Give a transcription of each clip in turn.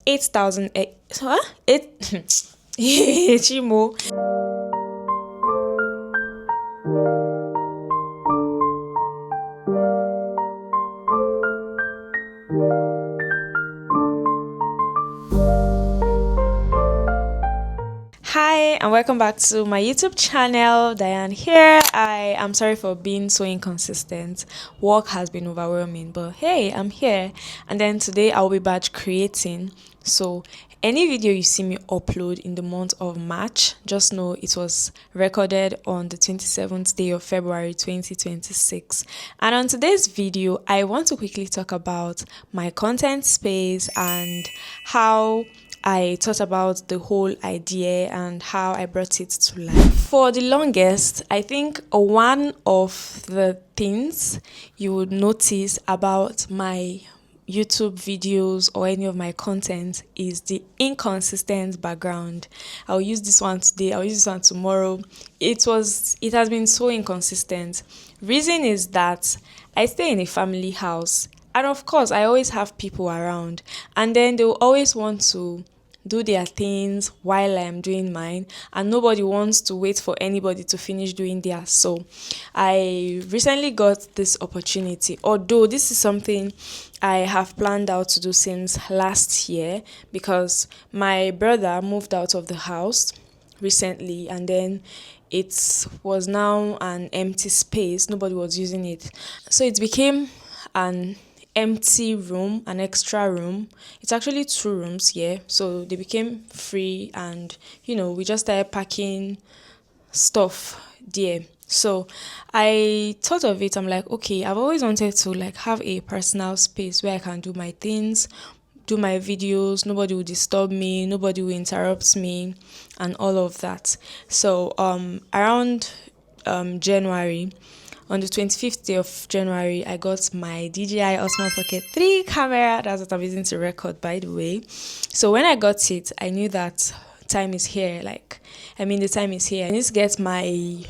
8,000 huh? 8 Chimo. Hi and welcome back to my YouTube channel. Diane here. I am sorry for being so inconsistent. Work has been overwhelming, but hey, I'm here. And then today I'll be batch creating. So any video you see me upload in the month of March, just know it was recorded on the 27th day of February 2026. And on today's video, I want to quickly talk about my content space and how I thought about the whole idea and how I brought it to life. For the longest, I think one of the things you would notice about my YouTube videos or any of my content is the inconsistent background. I'll use this one today, I'll use this one tomorrow. It has been so inconsistent. Reason is that I stay in a family house. And of course, I always have people around, and then they will always want to do their things while I'm doing mine, and nobody wants to wait for anybody to finish doing theirs. So I recently got this opportunity, although this is something I have planned out to do since last year, because my brother moved out of the house recently, and then it was now an empty space. Nobody was using it, so it became an empty room, an extra room. It's actually 2 rooms here, so they became free, and we just started packing stuff there. So I thought of it. I'm like, okay, I've always wanted to have a personal space where I can do my things, do my videos. Nobody will disturb me, nobody will interrupt me, and all of that. So around January, on the 25th day of January, I got my DJI Osmo Pocket 3 camera. That's what I'm using to record, by the way. So when I got it, I knew that time is here. The time is here. I need to get my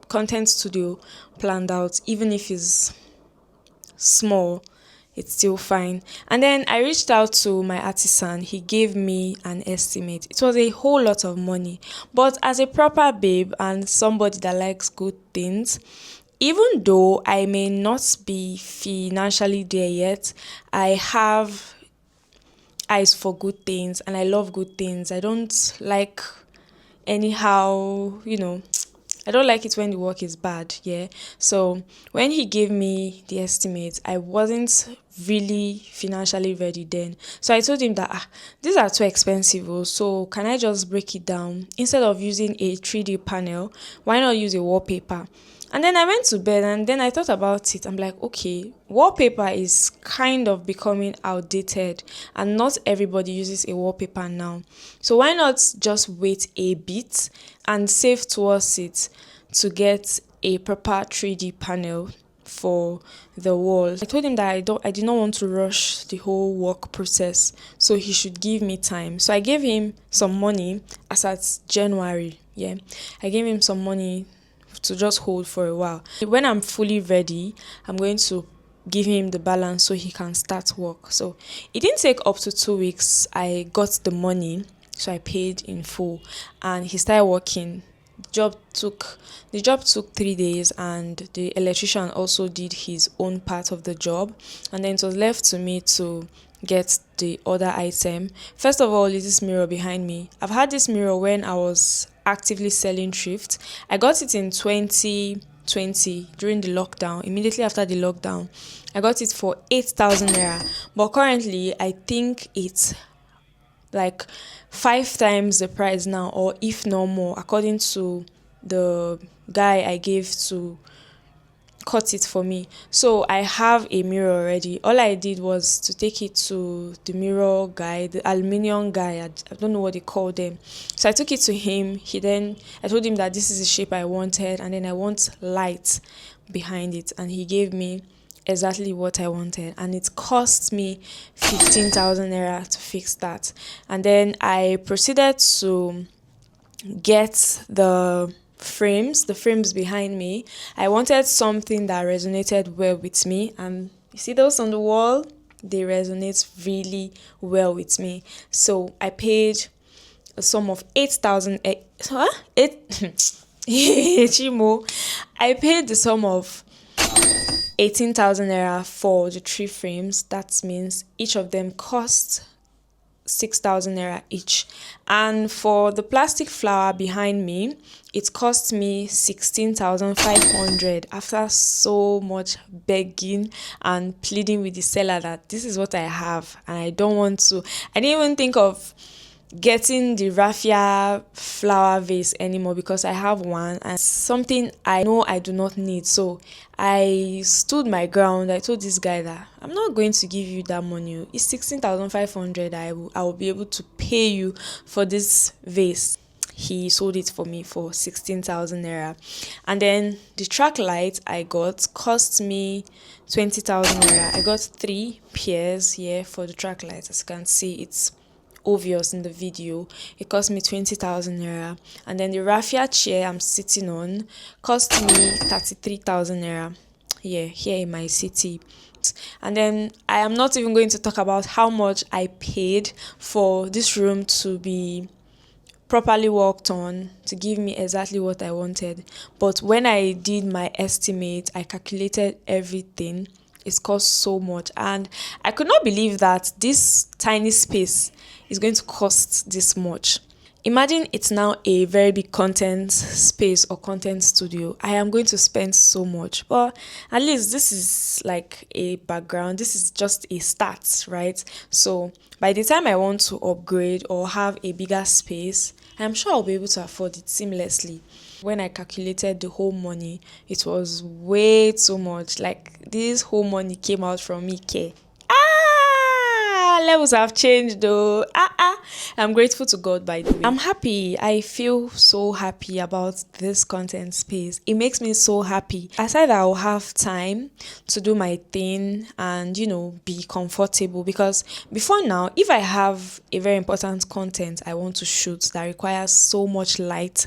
content studio planned out, even if it's small. It's still fine. And then I reached out to my artisan. He gave me an estimate. It was a whole lot of money. But as a proper babe and somebody that likes good things, even though I may not be financially there yet, I have eyes for good things and I love good things. I don't like anyhow, I don't like it when the work is bad, yeah. So when he gave me the estimate, I wasn't really financially ready then. So I told him that these are too expensive, so can I just break it down? Instead of using a 3D panel, why not use a wallpaper? And then I went to bed and then I thought about it. I'm like, okay, wallpaper is kind of becoming outdated and not everybody uses a wallpaper now. So why not just wait a bit and save towards it to get a proper 3D panel for the walls. I told him that I did not want to rush the whole work process, so he should give me time. So I gave him some money as at January. Yeah, I gave him some money to just hold for a while. When I'm fully ready, I'm going to give him the balance so he can start work. So it didn't take up to 2 weeks. I got the money, so I paid in full, and he started working. The job took 3 days, and the electrician also did his own part of the job, and then it was left to me to get the other item. First of all is this mirror behind me. I've had this mirror when I was actively selling thrift. I got it in 2020 during the lockdown. Immediately after the lockdown, I got it for 8,000 naira, but currently I think it's 5 times the price now, or if no more, according to the guy I gave to cut it for me. So I have a mirror already. All I did was to take it to the mirror guy, the aluminium guy. I don't know what they call them. So I took it to him. I told him that this is the shape I wanted, and then I want light behind it, and he gave me exactly what I wanted, and it cost me 15,000 naira to fix that. And then I proceeded to get the frames behind me. I wanted something that resonated well with me, and you see those on the wall, they resonate really well with me. So I paid a sum of 8,000. Huh? Eight. Chimo. I paid the sum of 18,000 naira for the 3 frames. That means each of them cost 6,000 naira each. And for the plastic flower behind me, it cost me 16,500 after so much begging and pleading with the seller that this is what I have and I don't want to. I didn't even think of getting the raffia flower vase anymore because I have one and something I know I do not need. So I stood my ground. I told this guy that I'm not going to give you that money. It's 16,500. I will be able to pay you for this vase. He sold it for me for 16,000 naira. And then the track light I got cost me 20,000 naira. I got 3 pairs here for the track light. As you can see, it's obvious in the video. It cost me 20,000 naira. And then the raffia chair I'm sitting on cost me 33,000 naira. Yeah, here in my city. And then I am not even going to talk about how much I paid for this room to be properly worked on, to give me exactly what I wanted. But when I did my estimate, I calculated everything. It cost so much, and I could not believe that this tiny space is going to cost this much. Imagine it's now a very big content space or content studio. I am going to spend so much, but at least this is like a background. This is just a start, right? So by the time I want to upgrade or have a bigger space, I'm sure I'll be able to afford it seamlessly. When I calculated the whole money, it was way too much. Like, this whole money came out from me. Levels have changed though. I'm grateful to God, by the way. I'm happy. I feel so happy about this content space. It makes me so happy. Aside that I'll have time to do my thing and, be comfortable, because before now, if I have a very important content I want to shoot that requires so much light,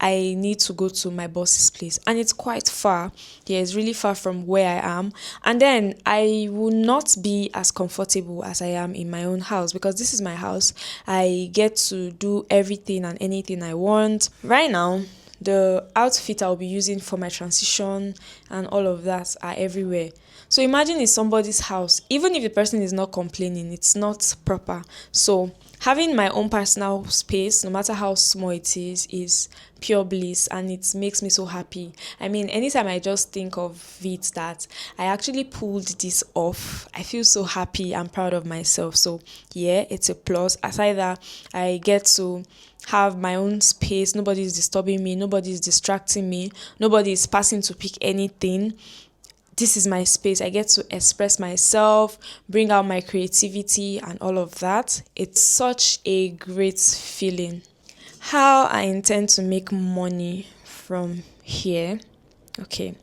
I need to go to my boss's place, and it's quite far. Yeah, it's really far from where I am, and then I will not be as comfortable as I am in my own house, because this is my house. I get to do everything and anything I want. Right now, the outfit I'll be using for my transition and all of that are everywhere. So imagine it's somebody's house. Even if the person is not complaining, it's not proper. So having my own personal space, no matter how small it is pure bliss, and it makes me so happy. I mean, anytime I just think of it that I actually pulled this off, I feel so happy and proud of myself. So yeah, it's a plus. Aside that, I get to have my own space. Nobody is disturbing me. Nobody is distracting me. Nobody is passing to pick anything. This is my space. I get to express myself, bring out my creativity and all of that. It's such a great feeling. How I intend to make money from here. Okay.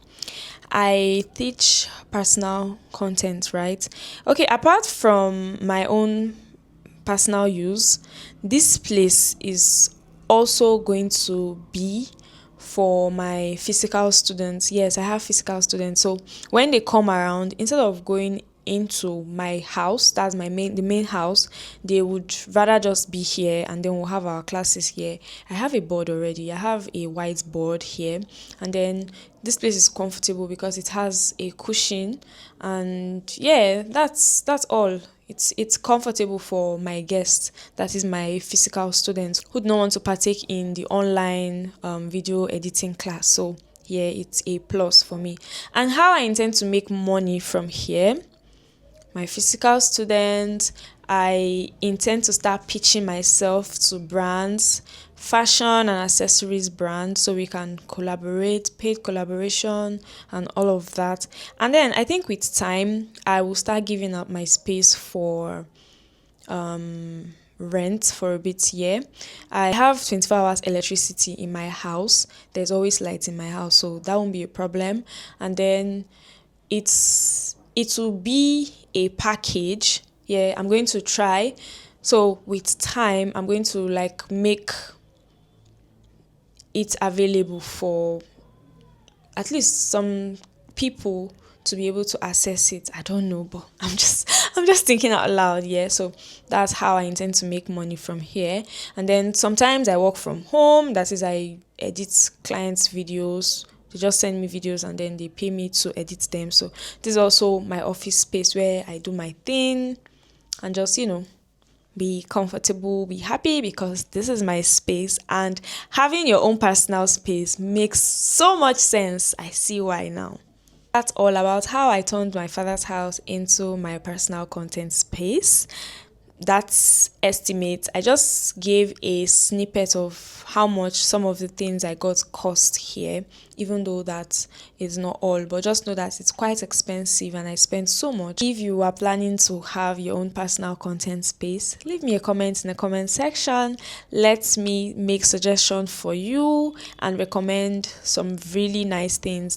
I teach personal content, right? Okay, apart from my own personal use, this place is also going to be for my physical students. Yes, I have physical students. So when they come around, instead of going into my house, that's the main house, they would rather just be here, and then we'll have our classes here. I have a board already. I have a whiteboard here, and then this place is comfortable because it has a cushion, and yeah, that's all. It's comfortable for my guests, that is my physical students who do not want to partake in the online video editing class. So yeah, it's a plus for me. And how I intend to make money from here: my physical students, I intend to start pitching myself to brands, fashion and accessories brands, so we can collaborate, paid collaboration and all of that. And then I think with time, I will start giving up my space for rent for a bit here. I have 24 hours electricity in my house. There's always light in my house, so that won't be a problem. And then it will be a package. Yeah, I'm going to try. So with time, I'm going to make it available for at least some people to be able to access it. I don't know, but I'm just thinking out loud. Yeah, so that's how I intend to make money from here. And then sometimes I work from home. That is, I edit clients' videos. They just send me videos and then they pay me to edit them. So this is also my office space where I do my thing and just, be comfortable, be happy, because this is my space, and having your own personal space makes so much sense. I see why now. That's all about how I turned my father's house into my personal content space. That's estimate. I just gave a snippet of how much some of the things I got cost here, even though that is not all, but just know that it's quite expensive and I spent so much. If you are planning to have your own personal content space, leave me a comment in the comment section. Let me make suggestions for you and recommend some really nice things.